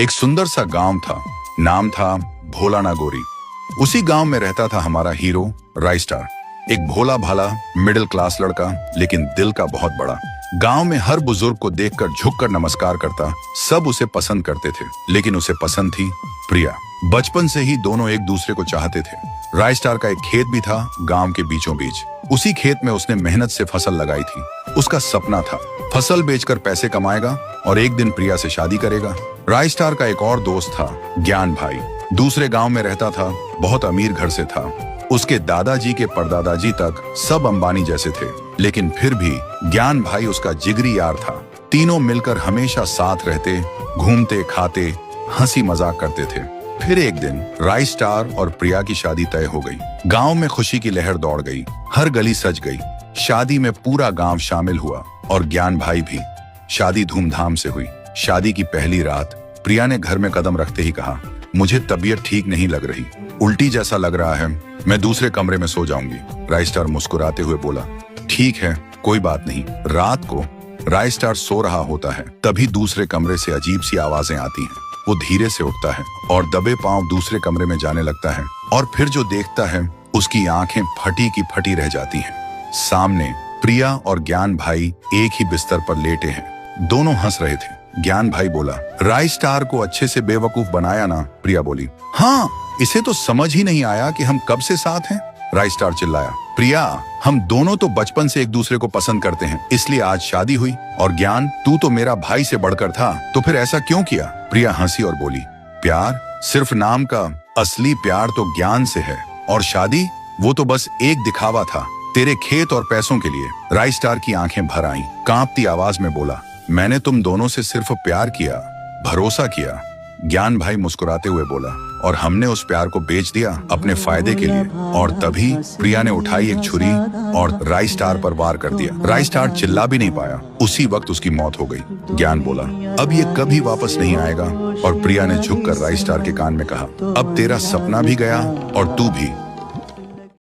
एक सुंदर सा गांव था। नाम था भोला नागोरी। उसी गांव में रहता था हमारा हीरो राइस्टार। एक भोला भाला मिडिल क्लास लड़का, लेकिन दिल का बहुत बड़ा। गांव में हर बुजुर्ग को देखकर झुककर नमस्कार करता। सब उसे पसंद करते थे, लेकिन उसे पसंद थी प्रिया। बचपन से ही दोनों एक दूसरे को चाहते थे। राइस्टार का एक खेत भी था गांव के बीचों बीच। उसी खेत में उसने मेहनत से फसल लगाई थी। उसका सपना था फसल बेचकर पैसे कमाएगा और एक दिन प्रिया से शादी करेगा। राइस्टार का एक और दोस्त था ज्ञान भाई। दूसरे गांव में रहता था, बहुत अमीर घर से था। उसके दादाजी के परदादाजी तक सब अंबानी जैसे थे, लेकिन फिर भी ज्ञान भाई उसका जिगरी यार था। तीनों मिलकर हमेशा साथ रहते, घूमते खाते, हंसी मजाक करते थे। फिर एक दिन राइस्टार और प्रिया की शादी तय हो गई। गांव में खुशी की लहर दौड़ गई, हर गली सज गई। शादी में पूरा गांव शामिल हुआ और ज्ञान भाई भी। शादी धूमधाम से हुई। शादी की पहली रात प्रिया ने घर में कदम रखते ही कहा, मुझे तबीयत ठीक नहीं लग रही, उल्टी जैसा लग रहा है, मैं दूसरे कमरे में सो जाऊंगी। राइस्टार मुस्कुराते हुए बोला, ठीक है, कोई बात नहीं। रात को राइस्टार सो रहा होता है, तभी दूसरे कमरे से अजीब सी आवाजें आती हैं। वो धीरे से उठता है और दबे पांव दूसरे कमरे में जाने लगता है, और फिर जो देखता है उसकी आंखें फटी की फटी रह जाती हैं। सामने प्रिया और ज्ञान भाई एक ही बिस्तर पर लेटे हैं। दोनों हंस रहे थे। ज्ञान भाई बोला, राइस्टार को अच्छे से बेवकूफ बनाया ना? प्रिया बोली, हाँ, इसे तो समझ ही नहीं आया कि हम कब से साथ हैं। राइस्टार चिल्लाया, प्रिया, हम दोनों तो बचपन से एक दूसरे को पसंद करते हैं, इसलिए आज शादी हुई। और ज्ञान, तू तो मेरा भाई से बढ़कर था, तो फिर ऐसा क्यों किया? प्रिया हंसी और बोली, प्यार सिर्फ नाम का, असली प्यार तो ज्ञान से है, और शादी वो तो बस एक दिखावा था, तेरे खेत और पैसों के लिए। राइस्टार की आंखें भर आईं, कांपती आवाज में बोला, मैंने तुम दोनों से सिर्फ प्यार किया, भरोसा किया। ज्ञान भाई मुस्कुराते हुए बोला, और हमने उस प्यार को बेच दिया अपने फायदे के लिए। और तभी प्रिया ने उठाई एक छुरी और राइस्टार पर वार कर दिया। राइस्टार चिल्ला भी नहीं पाया। उसी वक्त उसकी मौत हो गई। ज्ञान बोला, अब ये कभी वापस नहीं आएगा। और प्रिया ने झुककर राइस्टार के कान में कहा, अब तेरा सपना भी गया और तू भी।